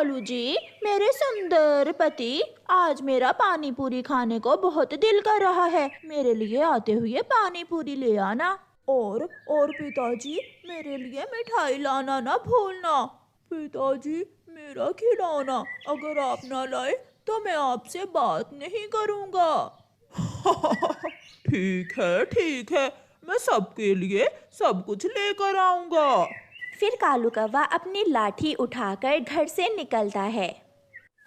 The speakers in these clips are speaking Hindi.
कालू जी, मेरे सुंदर पति, आज मेरा पानी पूरी खाने को बहुत दिल कर रहा है। मेरे लिए आते हुए पानी पूरी ले आना। और पिताजी, मेरे लिए मिठाई लाना ना भूलना। पिताजी, मेरा खिलौना अगर आप ना लाए तो मैं आपसे बात नहीं करूँगा। ठीक है, मैं सबके लिए सब कुछ लेकर आऊँगा। फिर कालू कौवा अपनी लाठी उठाकर घर से निकलता है।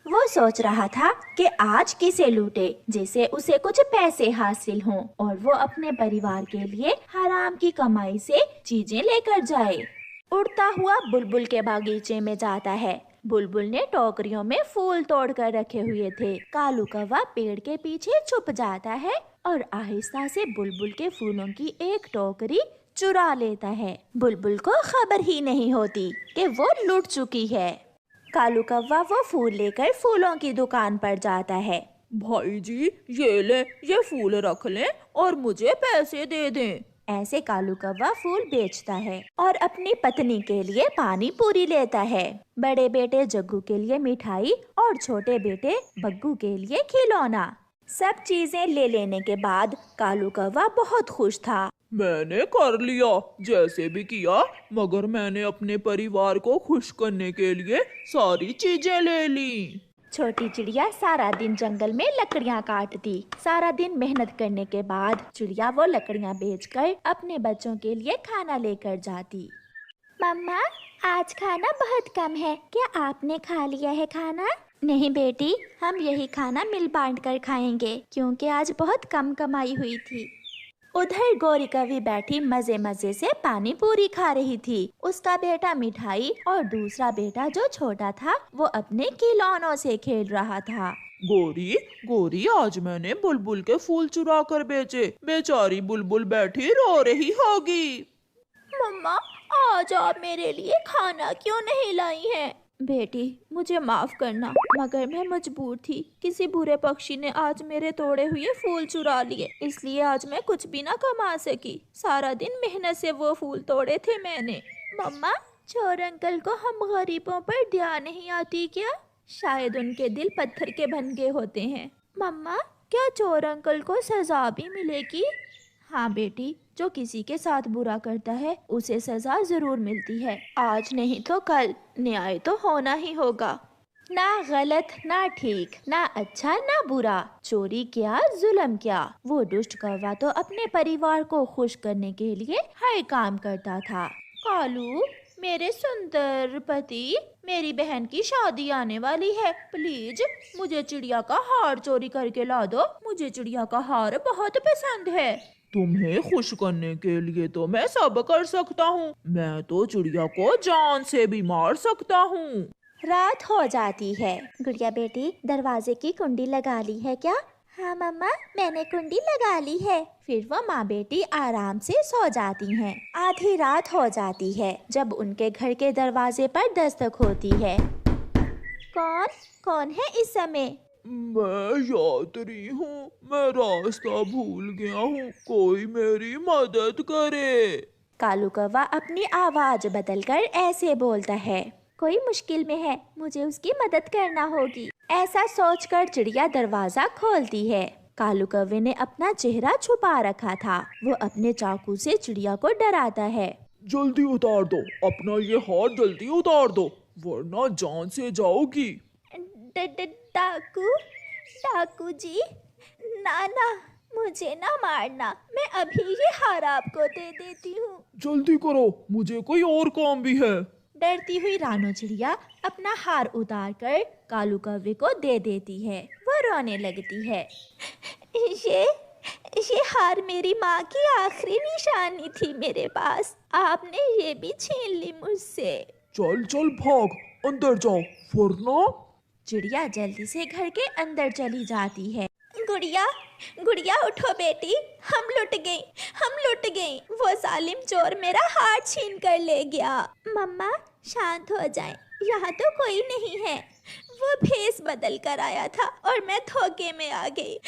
वो सोच रहा था कि आज किसे लूटे जिससे उसे कुछ पैसे हासिल हों और वो अपने परिवार के लिए हराम की कमाई से चीजें लेकर जाए। उड़ता हुआ बुलबुल के बागीचे में जाता है। बुलबुल ने टोकरियों में फूल तोड़ कर रखे हुए थे। कालू कौवा पेड़ के पीछे छुप जाता है और आहिस्ता से बुलबुल के फूलों की एक टोकरी चुरा लेता है। बुलबुल को खबर ही नहीं होती कि वो लूट चुकी है। कालू कौवा वो फूल लेकर फूलों की दुकान पर जाता है। भाई जी, ये फूल रख लें और मुझे पैसे दे दें। ऐसे कालू कौवा फूल बेचता है और अपनी पत्नी के लिए पानी पूरी लेता है। बड़े बेटे जग्गू के लिए मिठाई और छोटे बेटे बग्गू के लिए खिलौना। सब चीजें ले लेने के बाद कालू कौवा बहुत खुश था। मैंने कर लिया जैसे भी किया, मगर मैंने अपने परिवार को खुश करने के लिए सारी चीजें ले ली। छोटी चिड़िया सारा दिन जंगल में लकड़ियाँ काटती। सारा दिन मेहनत करने के बाद चिड़िया वो लकड़ियाँ बेचकर अपने बच्चों के लिए खाना लेकर जाती। मम्मा, आज खाना बहुत कम है, क्या आपने खा लिया है खाना? नहीं बेटी, हम यही खाना मिल बांट कर खाएंगे क्योंकि आज बहुत कम कमाई हुई थी। उधर गौरी कवि बैठी मजे मजे से पानी पूरी खा रही थी। उसका बेटा मिठाई और दूसरा बेटा जो छोटा था वो अपने खिलौनों से खेल रहा था। गोरी, आज मैंने बुलबुल के फूल चुरा कर बेचे। बेचारी बुलबुल बैठी रो रही होगी। मम्मा, आज आप मेरे लिए खाना क्यों नहीं लाई हैं? बेटी, मुझे माफ करना, मगर मैं मजबूर थी। किसी बुरे पक्षी ने आज मेरे तोड़े हुए फूल चुरा लिए, इसलिए आज मैं कुछ भी ना कमा सकी। सारा दिन मेहनत से वो फूल तोड़े थे मैंने। मम्मा, चोर अंकल को हम गरीबों पर दया नहीं आती क्या? शायद उनके दिल पत्थर के बन गए होते हैं। मम्मा, क्या चोर अंकल को सजा भी मिलेगी? हाँ बेटी, जो किसी के साथ बुरा करता है उसे सजा जरूर मिलती है। आज नहीं तो कल न्याय तो होना ही होगा। ना गलत ना ठीक, ना अच्छा ना बुरा, चोरी क्या जुल्म क्या, वो दुष्ट कौवा तो अपने परिवार को खुश करने के लिए हर काम करता था। कालू, मेरे सुंदर पति, मेरी बहन की शादी आने वाली है। प्लीज मुझे चिड़िया का हार चोरी करके ला दो। मुझे चिड़िया का हार बहुत पसंद है। तुम्हें खुश करने के लिए तो मैं सब कर सकता हूँ। मैं तो चिड़िया को जान से भी मार सकता हूँ। रात हो जाती है। गुड़िया बेटी, दरवाजे की कुंडी लगा ली है क्या? हाँ मम्मा, मैंने कुंडी लगा ली है। फिर वो माँ बेटी आराम से सो जाती हैं। आधी रात हो जाती है जब उनके घर के दरवाजे पर दस्तक होती है। कौन है इस समय? मैं यात्री हूँ, मैं रास्ता भूल गया हूँ, कोई मेरी मदद करे। कालू कौवा अपनी आवाज बदलकर ऐसे बोलता है, कोई मुश्किल में है, मुझे उसकी मदद करना होगी। ऐसा सोचकर चिड़िया दरवाजा खोलती है। कालू कौवे ने अपना चेहरा छुपा रखा था। वो अपने चाकू से चिड़िया को डराता है। जल्दी उतार दो, अपना ये हाथ जल्दी उतार दो, वरना जान से जाओगी। डाकू जी, ना, मुझे ना मारना, मैं अभी ये हार आपको दे देती हूँ। जल्दी करो, मुझे कोई और काम भी है। डरती हुई रानो चिड़िया अपना हार उतार कर कालू कौवे को दे देती है। वो रोने लगती है। ये हार मेरी माँ की आखिरी निशानी थी मेरे पास, आपने ये भी छीन ली मुझसे। चल भाग, अंदर जाओ, वरना। चिड़िया जल्दी से घर के अंदर चली जाती है। गुड़िया उठो बेटी, हम लुट गई। वो जालिम चोर मेरा हार छीन कर ले गया। मम्मा, शांत हो जाएं, यहाँ तो कोई नहीं है। वो भेस बदल कर आया था और मैं धोखे में आ गई।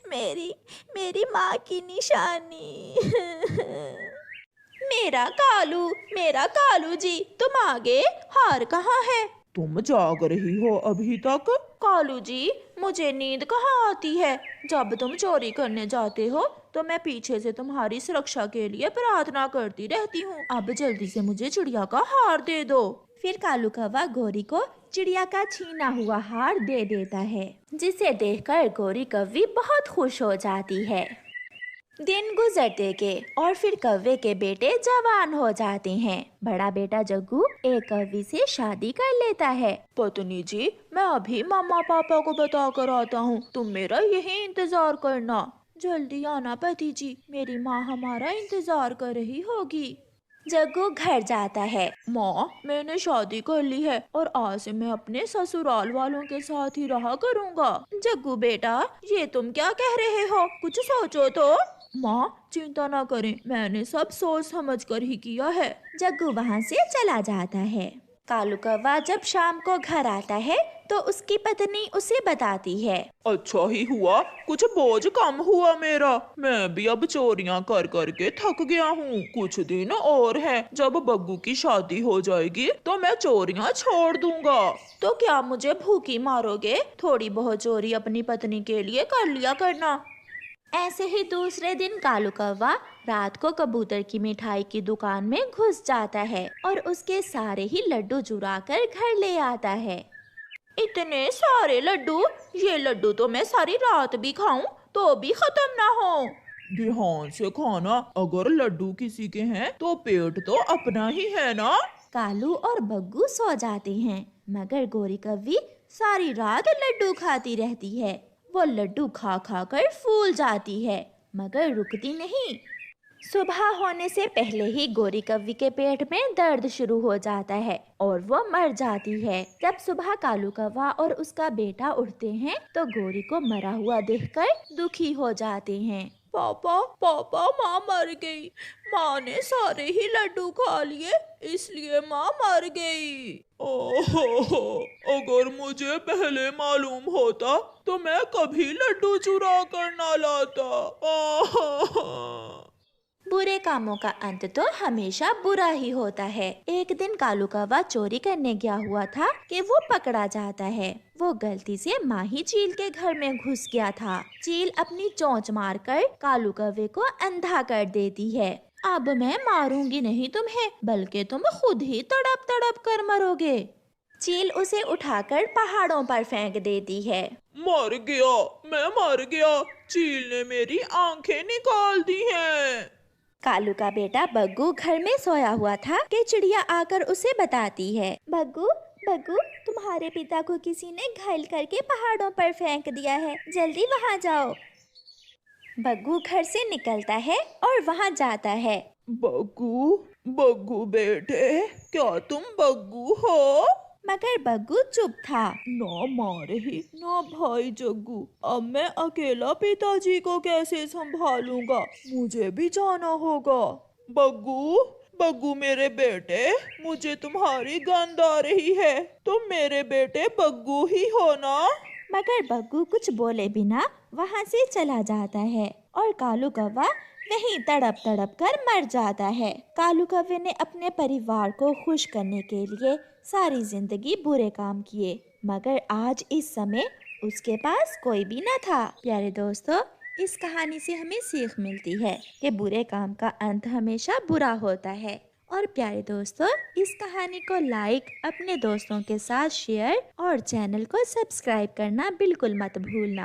मेरी माँ की निशानी। मेरा कालू जी, तुम आगे, हार कहाँ है? तुम जाग रही हो अभी तक? कालू जी, मुझे नींद कहाँ आती है। जब तुम चोरी करने जाते हो तो मैं पीछे से तुम्हारी सुरक्षा के लिए प्रार्थना करती रहती हूँ। अब जल्दी से मुझे चिड़िया का हार दे दो। फिर कालू कौवा गोरी को चिड़िया का छीना हुआ हार दे देता है, जिसे देखकर गोरी कौवी बहुत खुश हो जाती है। दिन गुजरते के और फिर कौवे के बेटे जवान हो जाते हैं। बड़ा बेटा जग्गू एक कौवी से शादी कर लेता है। पत्नी जी, मैं अभी मम्मा पापा को बता कर आता हूँ, तुम मेरा यही इंतजार करना। जल्दी आना पति जी, मेरी माँ हमारा इंतजार कर रही होगी। जग्गू घर जाता है। माँ, मैंने शादी कर ली है और आज से मैं अपने ससुराल वालों के साथ ही रहा करूँगा। जग्गू बेटा, ये तुम क्या कह रहे हो? कुछ सोचो तो। माँ, चिंता ना करें, मैंने सब सोच समझ कर ही किया है। जग्गू वहाँ से चला जाता है। कालू कौवा जब शाम को घर आता है तो उसकी पत्नी उसे बताती है, अच्छा ही हुआ, कुछ बोझ कम हुआ मेरा। मैं भी अब चोरियां कर कर के थक गया हूँ। कुछ दिन और है, जब बग्गू की शादी हो जाएगी तो मैं चोरियां छोड़ दूंगा। तो क्या मुझे भूखी मारोगे? थोड़ी बहुत चोरी अपनी पत्नी के लिए कर लिया करना। ऐसे ही दूसरे दिन कालू कौवा रात को कबूतर की मिठाई की दुकान में घुस जाता है और उसके सारे ही लड्डू चुरा कर घर ले आता है। इतने सारे लड्डू, ये लड्डू तो मैं सारी रात भी खाऊं तो भी खत्म ना हो। ध्यान से खाना, अगर लड्डू किसी के हैं तो पेट तो अपना ही है ना। कालू और बग्गू सो जाते हैं, मगर गोरी कौवी सारी रात लड्डू खाती रहती है। वो लड्डू खा खा कर फूल जाती है, मगर रुकती नहीं। सुबह होने से पहले ही गोरी कौवी के पेट में दर्द शुरू हो जाता है और वो मर जाती है। जब सुबह कालू कौवा और उसका बेटा उठते हैं तो गोरी को मरा हुआ देखकर दुखी हो जाते हैं। पापा पापा, माँ मर गई। माँ ने सारे ही लड्डू खा लिए, इसलिए माँ मर गई। ओहो, अगर मुझे पहले मालूम होता तो मैं कभी लड्डू चुरा कर ना लाता। बुरे कामों का अंत तो हमेशा बुरा ही होता है। एक दिन कालू कौवा चोरी करने गया हुआ था कि वो पकड़ा जाता है। वो गलती से माही चील के घर में घुस गया था। चील अपनी चोंच मारकर कालू कौवे को अंधा कर देती है। अब मैं मारूंगी नहीं तुम्हें, बल्कि तुम खुद ही तड़प तड़प कर मरोगे। चील उसे उठाकर पहाड़ों पर फेंक देती है। मर गया, मैं मर गया। चील ने मेरी आंखें निकाल दी हैं। कालू का बेटा बग्गू घर में सोया हुआ था कि चिड़िया आकर उसे बताती है, बग्गू बग्गू, तुम्हारे पिता को किसी ने घायल करके पहाड़ों पर फेंक दिया है, जल्दी वहाँ जाओ। बग्गू घर से निकलता है और वहाँ जाता है। बग्गू बग्गू बेटे, क्या तुम बग्गू हो? मगर बग्गू चुप था। ना माँ रही ना भाई जग्गू, अब मैं अकेला पिताजी को कैसे संभालूंगा? मुझे भी जाना होगा। बग्गू बग्गू मेरे बेटे, मुझे तुम्हारी गंध आ रही है। तुम मेरे बेटे बग्गू ही हो ना? मगर बग्गू कुछ बोले बिना वहाँ से चला जाता है और कालू कौवा वहीं तड़प तड़प कर मर जाता है। कालू कौवे ने अपने परिवार को खुश करने के लिए सारी जिंदगी बुरे काम किए, मगर आज इस समय उसके पास कोई भी न था। प्यारे दोस्तों, इस कहानी से हमें सीख मिलती है कि बुरे काम का अंत हमेशा बुरा होता है। और प्यारे दोस्तों, इस कहानी को लाइक, अपने दोस्तों के साथ शेयर और चैनल को सब्सक्राइब करना बिल्कुल मत भूलना।